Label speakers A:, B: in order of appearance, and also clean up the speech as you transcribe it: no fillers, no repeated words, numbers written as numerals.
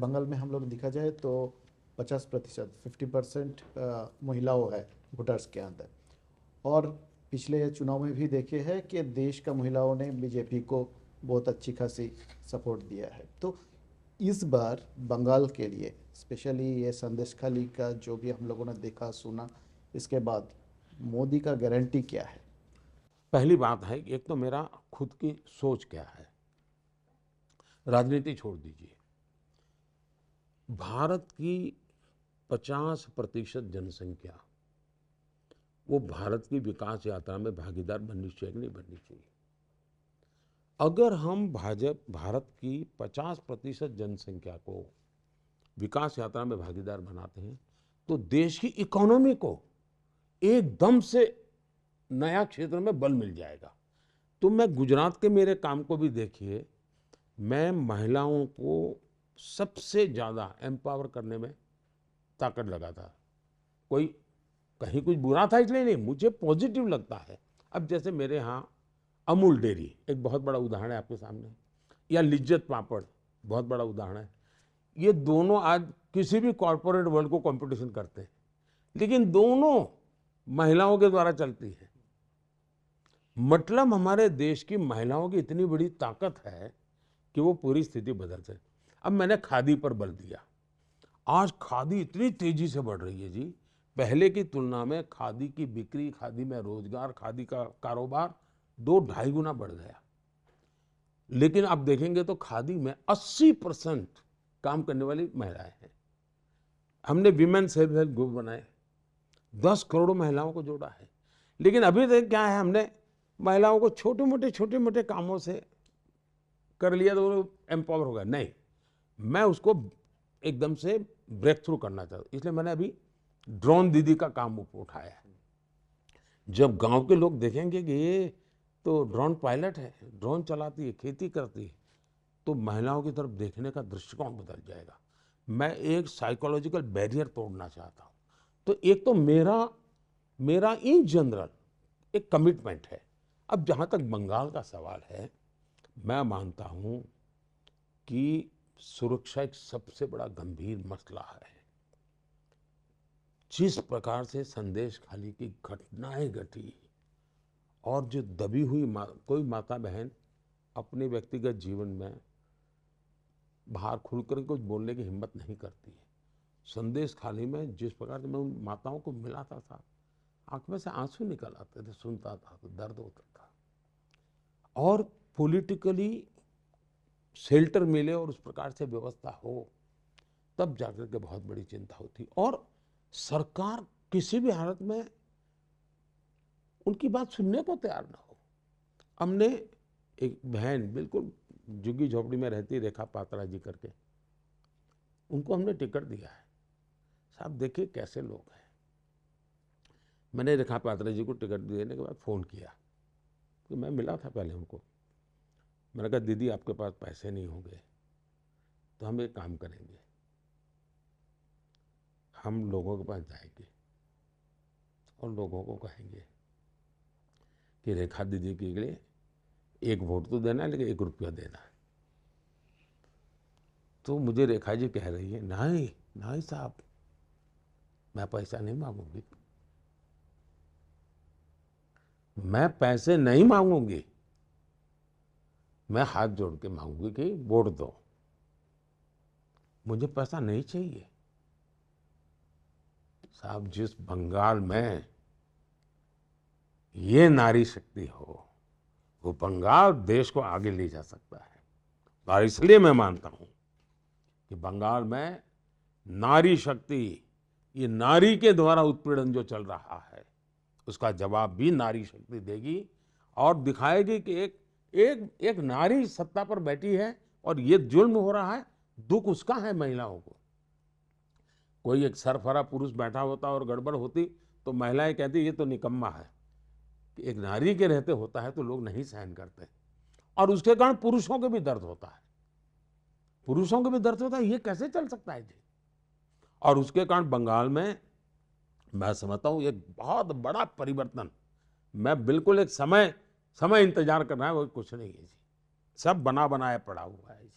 A: बंगाल में हम लोग देखा जाए तो 50% 50% महिलाओं है वोटर्स के अंदर। और पिछले चुनाव में भी देखे हैं कि देश का महिलाओं ने बीजेपी को बहुत अच्छी खासी सपोर्ट दिया है। तो इस बार बंगाल के लिए स्पेशली ये संदेशखाली का जो भी हम लोगों ने देखा सुना, इसके बाद मोदी का गारंटी क्या है?
B: पहली बात है कि एक तो मेरा खुद की सोच क्या है, राजनीति छोड़ दीजिए। भारत की 50% जनसंख्या वो भारत की विकास यात्रा में भागीदार बननी चाहिए कि नहीं बननी चाहिए। अगर हम भारत की 50% जनसंख्या को विकास यात्रा में भागीदार बनाते हैं तो देश की इकोनॉमी को एकदम से नया क्षेत्र में बल मिल जाएगा। तो मैं गुजरात के मेरे काम को भी देखिए, मैं महिलाओं को सबसे ज़्यादा एम्पावर करने में ताकत लगाता। कोई कहीं कुछ बुरा था इसलिए नहीं, मुझे पॉजिटिव लगता है। अब जैसे मेरे यहाँ अमूल डेयरी एक बहुत बड़ा उदाहरण है आपके सामने, या लिज्जत पापड़ बहुत बड़ा उदाहरण है। ये दोनों आज किसी भी कॉरपोरेट वर्ल्ड को कंपटीशन करते हैं, लेकिन दोनों महिलाओं के द्वारा चलती है। मतलब हमारे देश की महिलाओं की इतनी बड़ी ताकत है कि वो पूरी स्थिति बदल सकती। अब मैंने खादी पर बल दिया। आज खादी इतनी तेजी से बढ़ रही है जी, पहले की तुलना में खादी की बिक्री, खादी में रोजगार, खादी का कारोबार 2-2.5 गुना बढ़ गया। लेकिन आप देखेंगे तो खादी में 80% काम करने वाली महिलाएं हैं। हमने विमेन सेल्फ हेल्प ग्रुप बनाए, 10 करोड़ महिलाओं को जोड़ा है। लेकिन अभी तक क्या है, हमने महिलाओं को छोटे मोटे कामों से कर लिया तो वो एम्पावर हो गया। नहीं, मैं उसको एकदम से ब्रेक थ्रू करना चाहता हूँ। इसलिए मैंने अभी ड्रोन दीदी का काम उठाया है। जब गांव के लोग देखेंगे कि ये तो ड्रोन पायलट है, ड्रोन चलाती है, खेती करती है, तो महिलाओं की तरफ देखने का दृष्टिकोण बदल जाएगा। मैं एक साइकोलॉजिकल बैरियर तोड़ना चाहता हूँ। तो एक तो मेरा इन जनरल एक कमिटमेंट है। अब जहाँ तक बंगाल का सवाल है, मैं मानता हूँ कि सुरक्षा एक सबसे बड़ा गंभीर मसला है। जिस प्रकार से संदेशखाली की घटनाएं घटी और जो दबी हुई कोई माता बहन अपने व्यक्तिगत जीवन में बाहर खुलकर कुछ बोलने की हिम्मत नहीं करती है। संदेशखाली में जिस प्रकार से मैं उन माताओं को मिलाता था, आंख में से आंसू निकल आते थे, सुनता था तो दर्द होता था। और पॉलिटिकली शेल्टर मिले और उस प्रकार से व्यवस्था हो, तब जाकर के बहुत बड़ी चिंता होती। और सरकार किसी भी हालत में उनकी बात सुनने को तैयार ना हो। हमने एक बहन बिल्कुल झुग्गी झोपड़ी में रहती, रेखा पात्रा जी करके, उनको हमने टिकट दिया है। साहब देखिए कैसे लोग हैं। मैंने रेखा पात्रा जी को टिकट देने के बाद फ़ोन किया, तो मैं मिला था पहले उनको। मैंने कहा दीदी आपके पास पैसे नहीं होंगे तो हम एक काम करेंगे, हम लोगों के पास जाएंगे और लोगों को कहेंगे कि रेखा दीदी के लिए 1 वोट तो देना है, लेकिन 1 रुपया देना है। तो मुझे रेखा जी कह रही है, नहीं नहीं साहब, मैं पैसा नहीं मांगूंगी, मैं पैसे नहीं मांगूंगी, मैं हाथ जोड़ के मांगूंगी कि वोट दो, मुझे पैसा नहीं चाहिए। साहब जिस बंगाल में ये नारी शक्ति हो, वो बंगाल देश को आगे ले जा सकता है। और इसलिए मैं मानता हूं कि बंगाल में नारी शक्ति, ये नारी के द्वारा उत्पीड़न जो चल रहा है, उसका जवाब भी नारी शक्ति देगी और दिखाएगी कि एक नारी सत्ता पर बैठी है और ये जुल्म हो रहा है, दुख उसका है महिलाओं को। कोई एक सरफरा पुरुष बैठा होता और गड़बड़ होती तो महिलाएं कहती ये तो निकम्मा है। कि एक नारी के रहते होता है तो लोग नहीं सहन करते, और उसके कारण पुरुषों को भी दर्द होता है। पुरुषों को भी दर्द होता है, ये कैसे चल सकता है जी। और उसके कारण बंगाल में मैं समझता हूँ एक बहुत बड़ा परिवर्तन, मैं बिल्कुल एक समय इंतजार कर रहा है, वो कुछ नहीं है जी, सब बना बनाया पड़ा हुआ है जी।